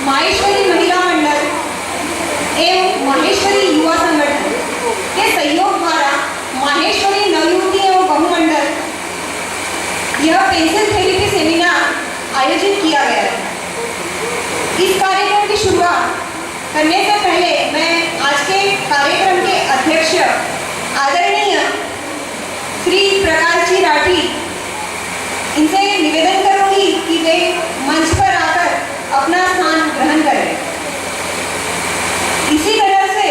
माहेश्वरी महिला मंडल एवं माहेश्वरी युवा संगठन के सहयोग द्वारा माहेश्वरी नवयुवती एवं बहुमंडल यह पेंसिल थेरेपी सेमिनार आयोजित किया गया है। इस कार्यक्रम की शुरुआत करने से पहले मैं आज के कार्यक्रम के अध्यक्ष आदरणीय श्री प्रकाश जी राठी इनसे निवेदन करूंगी कि वे मंच पर आकर अपना स्थान ग्रहण करें। इसी तरह से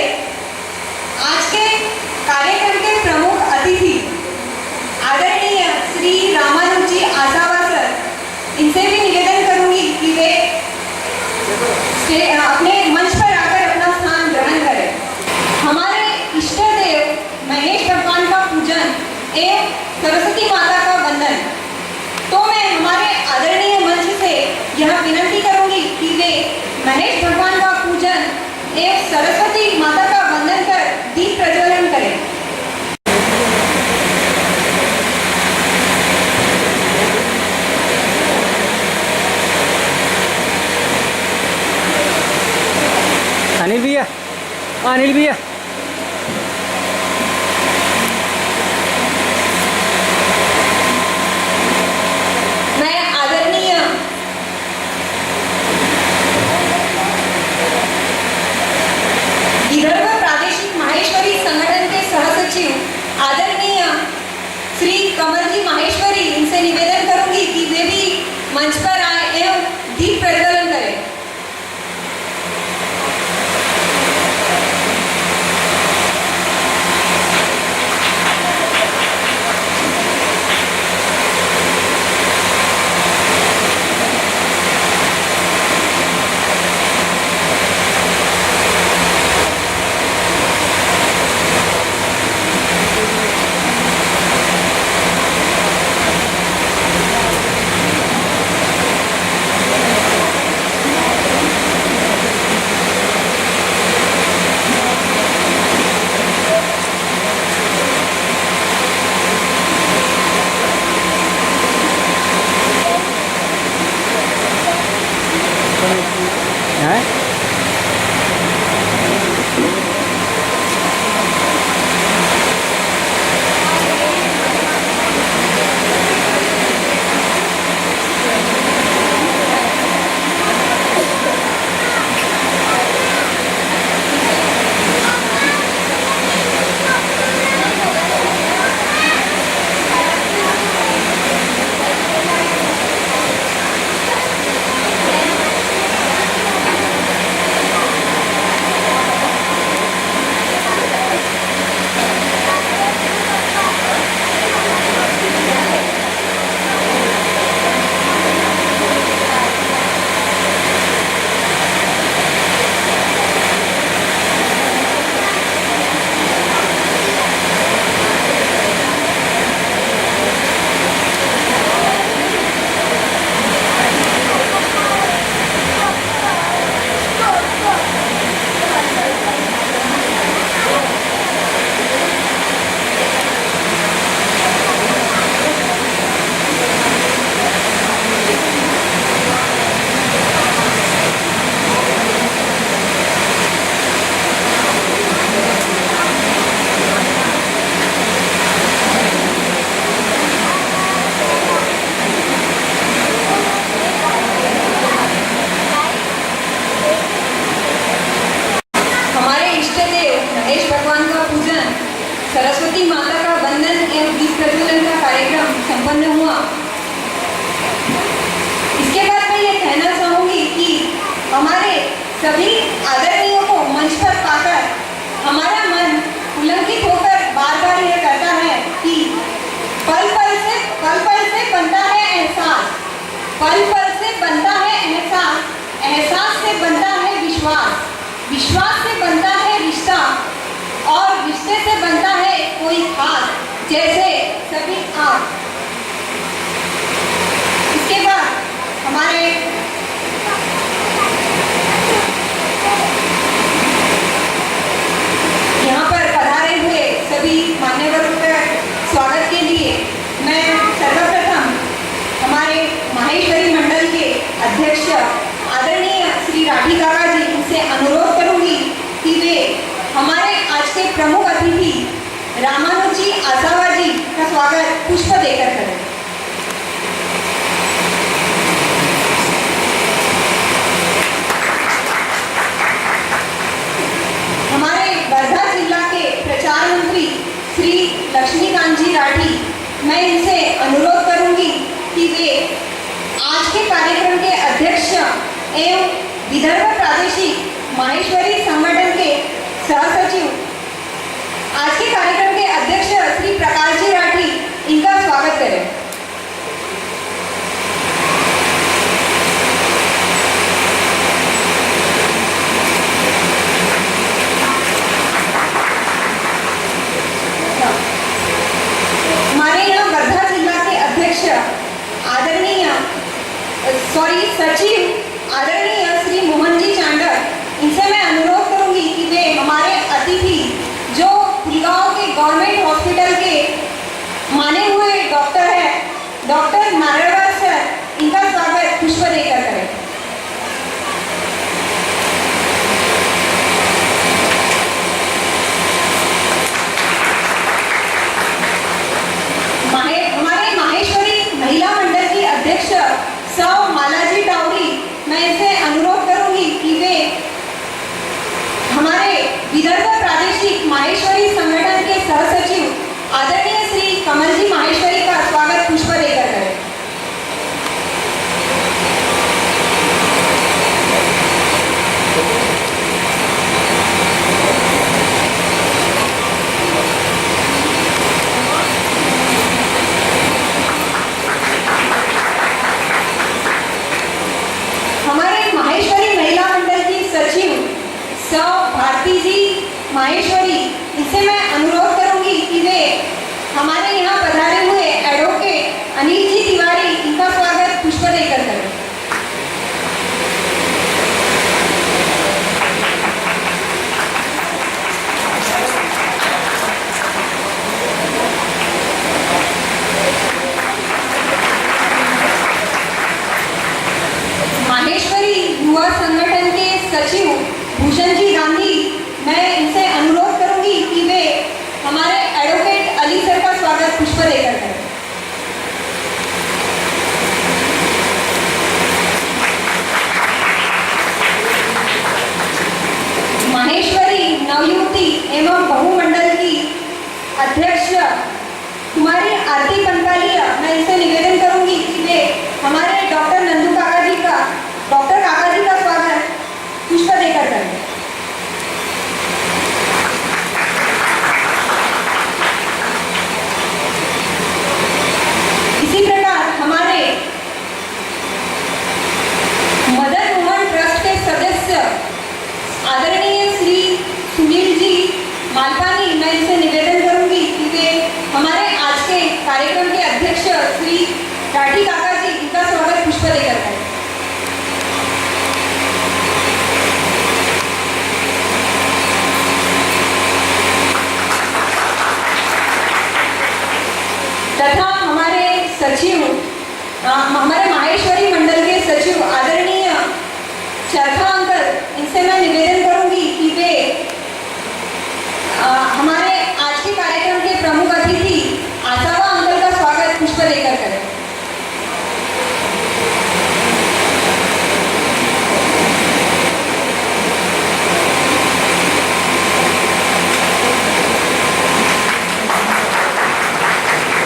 आज के कार्यक्रम के प्रमुख अतिथि आदरणीय श्री रामानुज जी आसावा सर इनसे भी निवेदन करूंगी कि वे अपने मंच पर आकर अपना स्थान ग्रहण करें। हमारे इष्ट देव महेश भगवान का पूजन एवं सरस्वती माता का वंदन। तो मैं हमारे आदरणीय मंच से यह विनती करूंगी कि वे महेश भगवान का पूजन एवं सरस्वती माता का वंदन कर दीप प्रज्वलन करें। अनिल भैया, अनिल भैया, मैं आदरणीय विदर्भ प्रादेशिक माहेश्वरी संगठन के सहसचिव आदरणीय श्री कमलजी माहेश्वरी इनसे निवेदन करूंगी कि वे भी मंच पर आए एवं दीप प्रज्वलन करें। हैं? सरस्वती माता का वंदन एवं दीप प्रज्वलन का कार्यक्रम संपन्न हुआ। इसके बाद मैं ये कहना चाहूंगी कि हमारे सभी आदरणीयों को मंच पर पाकर हमारा मन पुलकित होकर बार बार यह कहता है कि पल पल से बनता है एहसास, पल पल से बनता है एहसास, एहसास से बनता है विश्वास, विश्वास से बनता है रिश्ता और रिश्ते से बनता है कोई खास, जैसे सभी आप। इसके बाद हमारे यहाँ पर पधारे हुए सभी मान्यवरों का स्वागत के लिए मैं सर्वप्रथम हमारे माहेश्वरी मंडल के अध्यक्ष आदरणीय श्री राठी राठी काका जी, उनसे अनुरोध करूंगी कि वे हमारे आज के प्रमुख अतिथि रामानुज जी आसावा जी का स्वागत पुष्प देकर करें। हमारे वर्धा जिला के प्रचार मंत्री श्री लक्ष्मीकांत जी राठी, मैं इनसे अनुरोध करूंगी कि वे आज के कार्यक्रम के अध्यक्ष एवं विदर्भ प्रादेशिक माहेश्वरी संगठन के सहसचिव, आज के कार्यक्रम के अध्यक्ष श्री प्रकाश जी राठी, इनका स्वागत करें। हमारे यहाँ वर्धा जिला के अध्यक्ष आदरणीय सचिव आदरणीय श्री मोहन जी चांडक, इनसे मैं अनुरोध करूंगी कि वे हमारे अतिथि जो पुलगांव के गवर्नमेंट हॉस्पिटल के माने हुए डॉक्टर हैं, डॉक्टर नारायण सर, इनका स्वागत पुष्प देकर करें। हमारे माहेश्वरी महिला मंडल की अध्यक्ष सौ मालाजी टावरी, मैं इनसे अनुरोध करूंगी कि वे हमारे विदर्भ प्रादेशिक माहेश्वरी संगठन के सहसचिव आदरणीय श्री कमल जी माहेश्वरी का स्वागत पुष्प देकर करें। हमारे माहेश्वरी महिला मंडल की सचिव सौ भारती जी माहेश्वरी, इनसे मैं अनुरोध करूंगी कि वे हमारे यहाँ पधारे हुए एडवोकेट अनिल जी तिवारी, इनका स्वागत पुष्प देकर करें। माहेश्वरी युवा संगठन के सचिव भूषण जी गांधी, मैं इनसे अनुरोध करूंगी कि वे हमारे एडवोकेट अली सर का स्वागत पुष्प देकर करें। माहेश्वरी नवयुवती एवं बहुमंडल की अध्यक्ष कुमारी आरती पंतालिया, मैं इनसे निवेदन करूंगी कि वे हमारे डॉक्टर नंदू काका जी का स्वागत पुष्प देकर करें। इसी प्रकार हमारे मदन मोहन ट्रस्ट के सदस्य आदरणीय श्री सुनील जी मालपानी, मैं इनसे निवेदन करूंगी कि वे हमारे आज के कार्यक्रम के अध्यक्ष श्री राठी काका जी, इनका स्वागत पुष्प देकर करें। तथा हमारे सचिव, हमारे माहेश्वरी मंडल के सचिव आदरणीय चरखा अंकल, इनसे मैं निवेदन करूंगी कि वे हमारे आज के कार्यक्रम के प्रमुख अतिथि आसावा अंकल का स्वागत पुष्प देकर करें।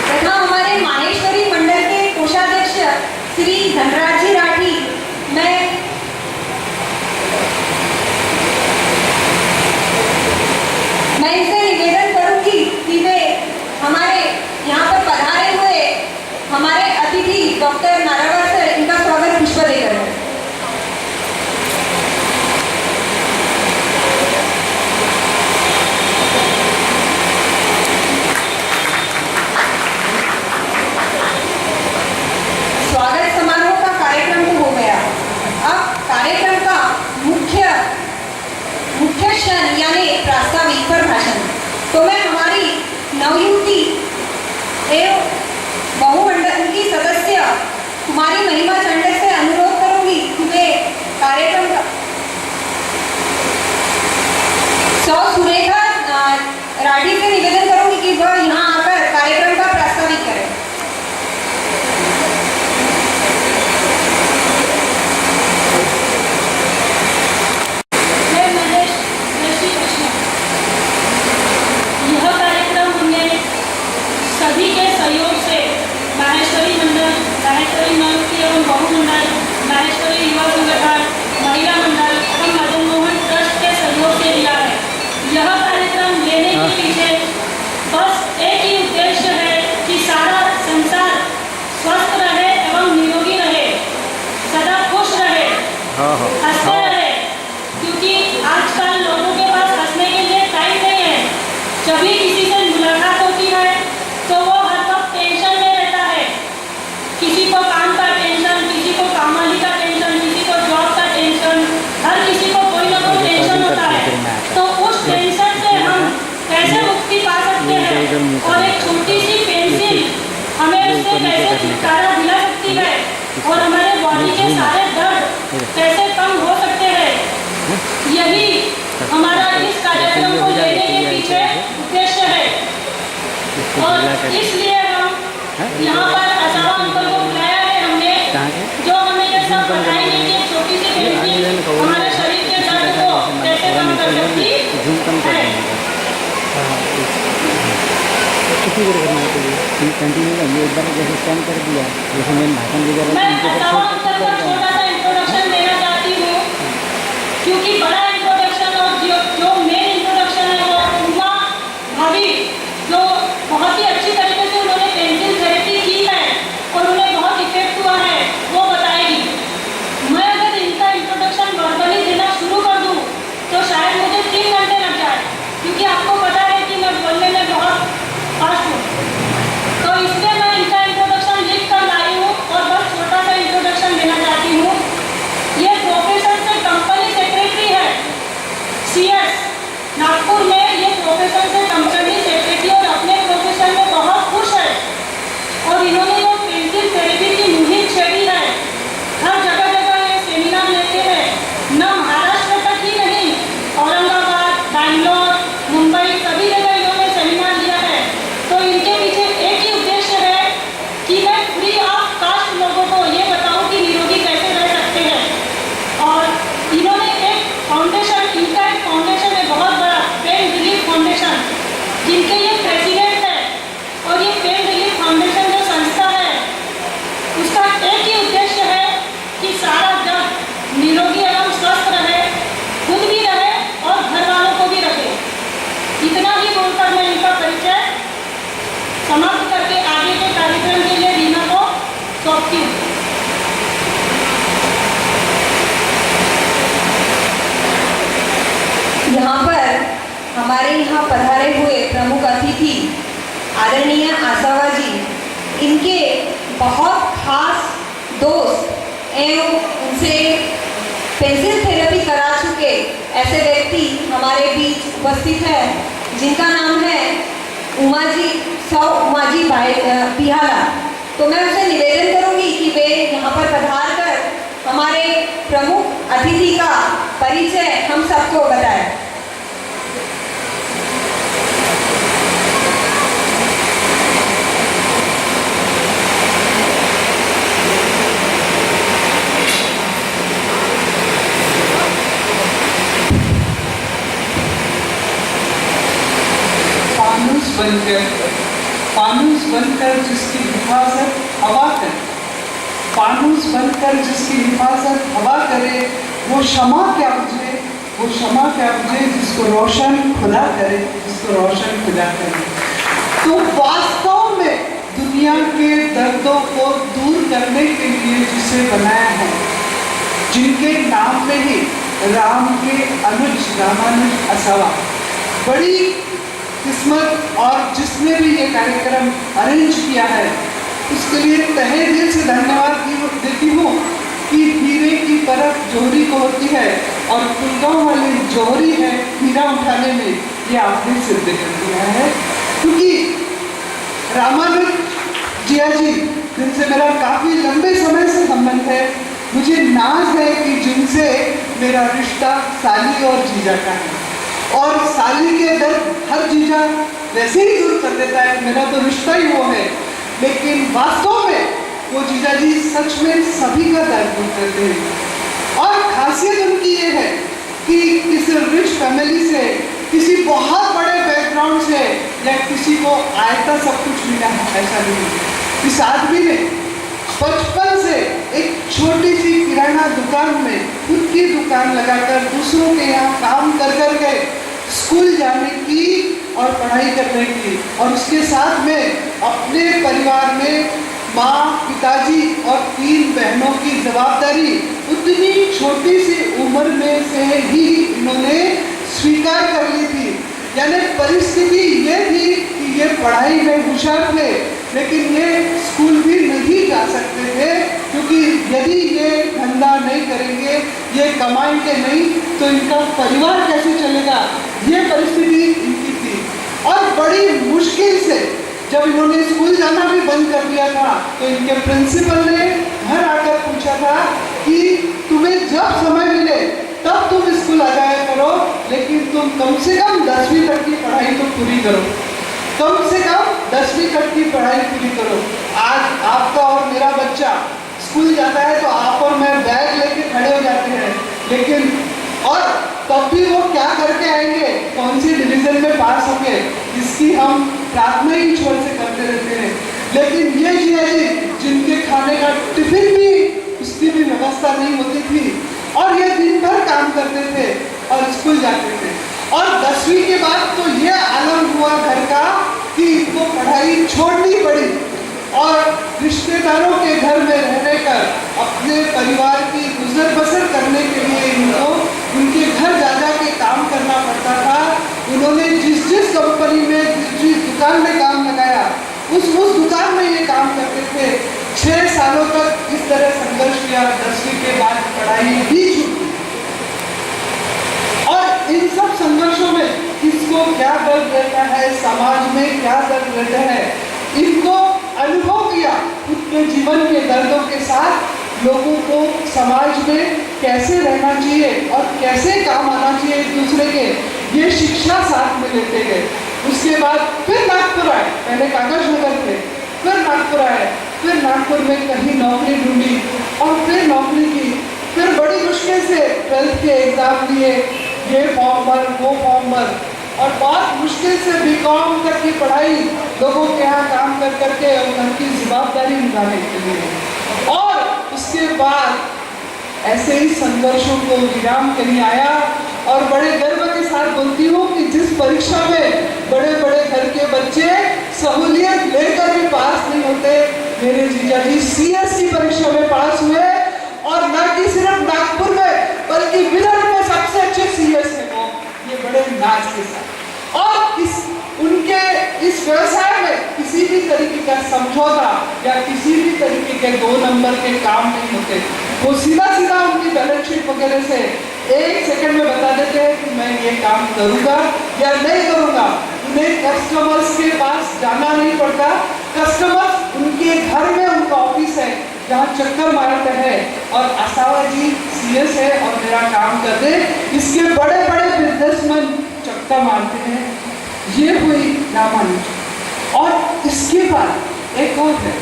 तथा हमारे माहेश्वरी मंडल के कोषाध्यक्ष श्री धनराज जी राठी, मैं इनसे निवेदन करूंगी कि वे हमारे यहाँ पर पधारे हुए हमारे अतिथि डॉक्टर नारायण सर, इनका स्वागत पुष्प देकर करें। स्वागत समारोह का कार्यक्रम तो हो गया, अब कार्यक्रम का मुख्य क्षण यानी प्रास्ताविक पर भाषण। तो मैं हमारी नवयुवती एवं बहुमंडल की सदस्य कुमारी महिमा चांडक से अनुरोध करूंगी कि वे कार्यक्रम इसलिए हम यहाँ पर असावा अंकल को बुलाया है हमने, जो हमें ये सब बताएंगे कि छोटी सी पेंसिल हमारे शरीर के दर्द को कैसे कम कर सकती है। किसी को करना है कंटिन्यू करिए, एक बार जैसे स्कैन कर दिया जैसे मैंने भाषण की जगह मैं असावा अंकल का छोटा सा इंट्रोडक्शन देना चाहती हूँ, क्योंकि बड़ा इंट्रोडक्शन और जो मेन इंट्रोडक्शन है वो उमा भाभी, जो बहुत ही अच्छी तरीके से उन्होंने पेंसिल थेरेपी की है और उन्हें बहुत इफेक्ट हुआ है, वो बताएगी। मैं अगर इनका इंट्रोडक्शन वर्बली देना शुरू कर दूँ तो शायद मुझे 3 घंटे लग जाए, क्योंकि आपको पता है कि मैं बोलने में बहुत फास्ट हूँ। तो इसलिए मैं इनका इंट्रोडक्शन लिख कर लाई हूँ और बस छोटा सा इंट्रोडक्शन देना चाहती हूँ। ये प्रोफेसर से कंपनी सेक्रेटरी है, CS नागपुर में। ये प्रोफेसर से कंपनी सेक्रेटरी और अपने प्रोफेशन में बहुत खुश है, और इन्होंने जो पेंसिल थेरेपी की मुहिम छेड़ी है, हर जगह जगह ये सेमिनार लेते हैं, न महाराष्ट्र तक ही नहीं, औरंगाबाद, बैंगलोर, मुंबई, सभी जगह इन्होंने सेमिनार लिया है। तो इनके पीछे एक ही उद्देश्य है कि मैं फ्री ऑफ कास्ट लोगों को ये बताऊं कि निरोगी कैसे रह सकते हैं। और इन्होंने एक फाउंडेशन, इनका एक फाउंडेशन है बहुत बड़ा, पेन रिलीफ फाउंडेशन, जिनके ये प्रेसिडेंट है। और ये पेन रिलीफ फाउंडेशन जो संस्था है, उसका एक ही उद्देश्य है कि सारा जग निरोगी एवं स्वस्थ रहे, खुद भी रहे और घर वालों को भी रखे। इतना ही बोलकर मैं इनका परिचय समाप्त करके आगे के कार्यक्रम के लिए रीना को सौंपती हूँ। यहाँ पर हमारे यहाँ पधारे हुए प्रमुख अतिथि आदरणीय आसावा जी, इनके बहुत खास दोस्त एवं उनसे पेंसिल थेरेपी करा चुके ऐसे व्यक्ति हमारे बीच उपस्थित है, जिनका नाम है उमा जी पिहाला। तो मैं उनसे निवेदन करूंगी कि वे यहाँ पर पधार कर हमारे प्रमुख अतिथि का परिचय हम सबको बताएं। फानूस बनकर जिसकी हिफाजत हवा करे, फानूस बनकर जिसकी हिफाजत हवा करे, वो शमा क्या बुझे, वो शमा क्या बुझे जिसको रोशन खुदा करे, जिसको रोशन खुदा करे। तो वास्तव में दुनिया के दर्दों को दूर करने के लिए जिसे बनाया है, जिनके नाम में ही राम के अनुज रामानुज असावा, बड़ी किस्मत और जिसने भी ये कार्यक्रम अरेंज किया है उसके लिए तहे दिल से धन्यवाद देती हूँ कि हीरे की परख जोहरी को होती है और कुलगांव वाली जोहरी है हीरा उठाने में, ये आपने सिद्ध कर दिया है। क्योंकि रामानुज जिया जी जिनसे मेरा काफ़ी लंबे समय से संबंध है, मुझे नाज है कि जिनसे मेरा रिश्ता साली और जीजा का है, और साली के दर्द हर जीजा वैसे ही दूर कर देता है, मेरा तो रिश्ता ही वो है। लेकिन वास्तव में वो जीजा जी सच में सभी का दर्द दूर करते हैं। और खासियत उनकी ये है कि किसी रिच फैमिली से, किसी बहुत बड़े बैकग्राउंड से या किसी को आयता सब कुछ मिला है, ऐसा नहीं। इस आदमी ने बचपन से एक छोटी सी किराना दुकान में खुद की दुकान लगाकर दूसरों के यहाँ काम कर करके स्कूल जाने की और पढ़ाई करने की, और उसके साथ में अपने परिवार में माँ, पिताजी और 3 बहनों की जवाबदारी उतनी छोटी सी उम्र में से ही इन्होंने स्वीकार कर ली थी। यानी परिस्थिति ये थी कि ये पढ़ाई में होशियार थे, लेकिन ये स्कूल भी नहीं जा सकते थे, क्योंकि यदि ये धंधा नहीं करेंगे, ये कमाएंगे नहीं, तो इनका परिवार कैसे चलेगा, ये परिस्थिति इनकी थी। और बड़ी मुश्किल से जब इन्होंने स्कूल जाना भी बंद कर दिया था, तो इनके प्रिंसिपल ने घर आकर पूछा था कि तुम्हें जब समय मिले तब तुम स्कूल आ जाया करो, लेकिन तुम कम से कम 10वीं तक की पढ़ाई तो पूरी करो। कम से कम 10वीं तक की पढ़ाई पूरी करो। आज आपका और मेरा बच्चा स्कूल जाता है तो आप और मैं बैग लेके खड़े हो जाते हैं, लेकिन और तब भी वो क्या करके आएंगे, कौन सी डिवीजन में पास होंगे, इसकी हम प्रार्थना ही ईश्वर से करते रहते हैं। लेकिन ये जिया जी जिनके खाने का टिफिन भी उसकी भी व्यवस्था नहीं होती थी और ये दिन भर काम करते थे और स्कूल जाते थे, और 10वीं के बाद तो ये आलम हुआ घर का कि इनको पढ़ाई छोड़नी पड़ी और रिश्तेदारों के घर में रहने कर अपने परिवार की गुजर बसर करने के लिए इनको उनके घर जा जा के काम करना पड़ता था। उन्होंने जिस कंपनी में जिस दुकान में काम लगाया उस दुकान में ये काम करते थे। 6 सालों तक इस तरह संघर्ष किया। 10वीं के बाद पढ़ाई भी छूटी और इन सब संघर्षों में किसको क्या दर्द रहता है, समाज में क्या दर्द रहता है, इनको अनुभव किया। अपने जीवन के दर्दों के साथ लोगों को समाज में कैसे रहना चाहिए और कैसे काम आना चाहिए एक दूसरे के, ये शिक्षा साथ में लेते गए। उसके बाद फिर नागपुर आए, पहले कागज नगर थे, फिर नागपुर आए, फिर नागपुर में कहीं नौकरी ढूंढी और फिर नौकरी की, फिर बड़ी मुश्किल से 12th के एग्जाम दिए, ये फॉर्म भर वो फॉर्म भर, और बहुत मुश्किल से बीकॉम तक की पढ़ाई लोगों के यहाँ काम कर करके उनकी जिम्मेदारी निभाने के लिए। और उसके बाद ऐसे ही संघर्षों को विराम कहीं आया और बड़े गर्व के साथ बोलती हूँ कि जिस परीक्षा में बड़े बड़े घर के बच्चे सहूलियत लेकर भी पास नहीं होते, मेरे जीजा जी CSE परीक्षा में पास हुए और न कि सिर्फ नागपुर में बल्कि विदर्भ में सबसे अच्छे CS है वो, ये बड़े नाज के साथ। और उनके इस व्यवसाय में किसी भी तरीके का समझौता या किसी भी तरीके के 2 नंबर के काम नहीं होते। वो सीधा सीधा उनकी बैलेंस शीट वगैरह से 1 सेकंड में बता देते हैं कि मैं ये काम करूंगा या नहीं करूंगा। उन्हें कस्टमर्स के पास जाना नहीं पड़ता, कस्टमर्स उनके घर में उनका ऑफिस है जहाँ चक्कर मारते हैं और आसावा जी CS है और मेरा काम कर दे। इसके बड़े बड़े बिजनेसमैन चक्कर मारते हैं। ये हुई रामानुज। और इसके बाद एक और है,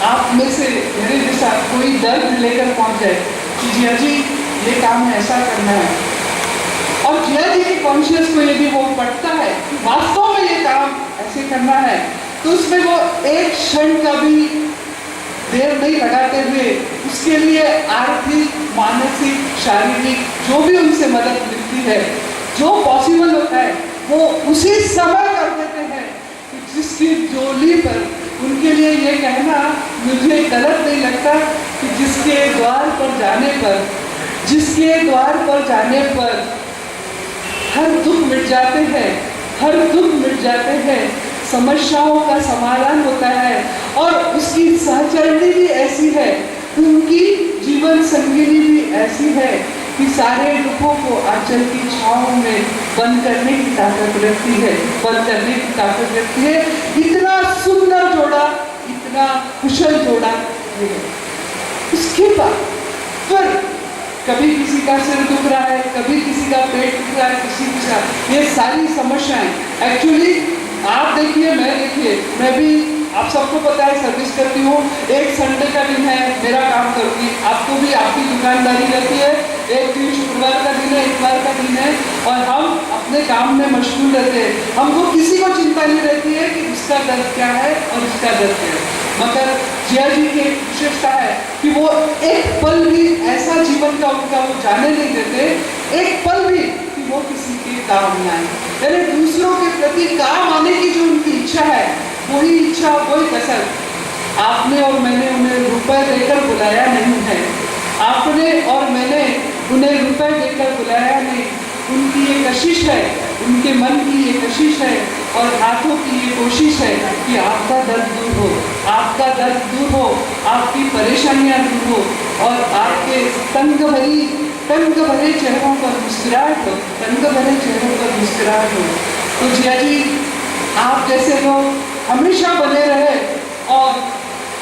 आप में से मेरे जैसा कोई दर्द लेकर पहुंच जाए कि जिया जी ये काम ऐसा करना है, और जिया जी के कॉन्शियस को यदि वो पड़ता है कि वास्तव में ये काम ऐसे करना है, तो उसमें वो एक क्षण का भी देर नहीं लगाते हुए उसके लिए आर्थिक, मानसिक, शारीरिक जो भी उनसे मदद मिलती है, जो पॉसिबल होता है, वो उसी समय कर देते हैं। जिसकी जोली पर उनके लिए ये कहना मुझे गलत नहीं लगता कि जिसके द्वार पर जाने पर, जिसके द्वार पर जाने पर हर दुख मिट जाते हैं, हर दुख मिट जाते हैं, समस्याओं का समाधान होता है। और उसकी सहचरणी भी ऐसी है, उनकी जीवन संगिनी भी ऐसी है कि सारे दुखों को आंचल की छांव में बंद करने की ताकत रखती है, बंद करने की ताकत रखती है। इतना सुंदर जोड़ा, इतना कुशल जोड़ा ये है। उसके बाद फिर कभी किसी का सिर दुख रहा है, कभी किसी का पेट दुख रहा है, किसी का, ये सारी समस्याएं एक्चुअली आप देखिए, मैं भी आप सबको पता है सर्विस करती हूँ। एक संडे का दिन है, मेरा काम करूँगी, आपको भी आपकी दुकानदारी रहती है, एक दिन शुक्रवार का दिन है, इतवार का दिन है, और हम अपने काम में मशगूल रहते हैं। हमको किसी को चिंता नहीं रहती है कि उसका दर्द क्या है और उसका दर्द क्या है। मगर जिया जी की एक विशेषता है कि वो एक पल भी ऐसा जीवन का उनका वो जाने नहीं देते, एक पल भी कि वो किसी के काम न आए, यानी दूसरों के प्रति काम आने की जो उनकी इच्छा है, वही इच्छा, वही कसर। आपने और मैंने उन्हें रुपए देकर बुलाया नहीं है, आपने और मैंने उन्हें रुपए देकर बुलाया नहीं। उनकी ये कशिश है, उनके मन की ये कशिश है और हाथों की ये कोशिश है कि आपका दर्द दूर हो, आपका दर्द दूर हो, आपकी परेशानियां दूर हो और आपके तंग भरे चेहरों पर मुस्कुराहट हो, तंग भरे चेहरों पर मुस्कुराहट हो। तो जिया जी, आप जैसे लोग हमेशा बने रहे और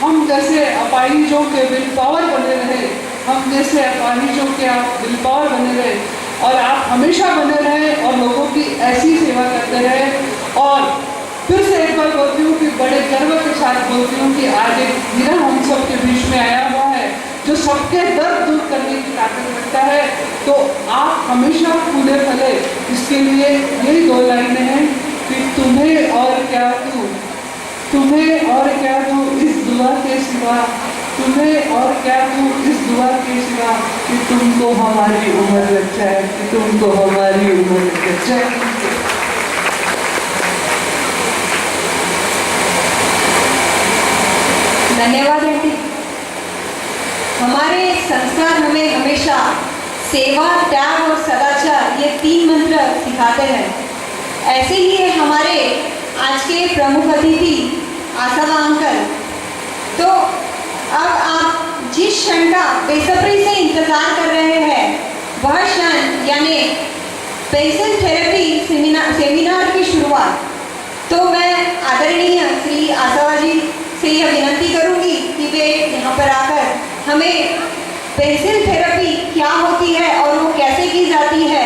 हम जैसे अपाहिजों के विल पावर बने रहे, हम जैसे अपाहिजों के आप विल पावर बने रहे और आप हमेशा बने रहे और लोगों की ऐसी सेवा करते रहे। और फिर से एक बार बोलती हूँ कि बड़े गर्व के साथ बोलती हूँ कि आज एक हीरा हम सबके बीच में आया हुआ है जो सबके दर्द दूर करने की ताकत रखता है। तो आप हमेशा फूले फले। इसके लिए यही 2 लाइनें हैं कि तुम्हें और क्या दूँ, तुम्हें और क्या दूँ इस दुआ के सिवा, तुम्हें और क्या दूँ इस दुआ के सिवा कि तुमको हमारी उम्र लग जाए, कि तुमको हमारी उम्र लग जाए। धन्यवाद आंटी। हमारे संस्कार हमें हमेशा सेवा, त्याग और सदाचार ये 3 मंत्र सिखाते हैं। ऐसे ही है हमारे आज के प्रमुख अतिथि आशावा अंकल। तो अब आप जिस क्षण का बेसब्री से इंतजार कर रहे हैं वह क्षण यानी पेंसिल थेरेपी सेमिनार की शुरुआत। तो मैं आदरणीय श्री आशावा जी से यह विनती करूंगी कि वे यहाँ पर आकर हमें पेंसिल थेरेपी क्या होती है और वो कैसे की जाती है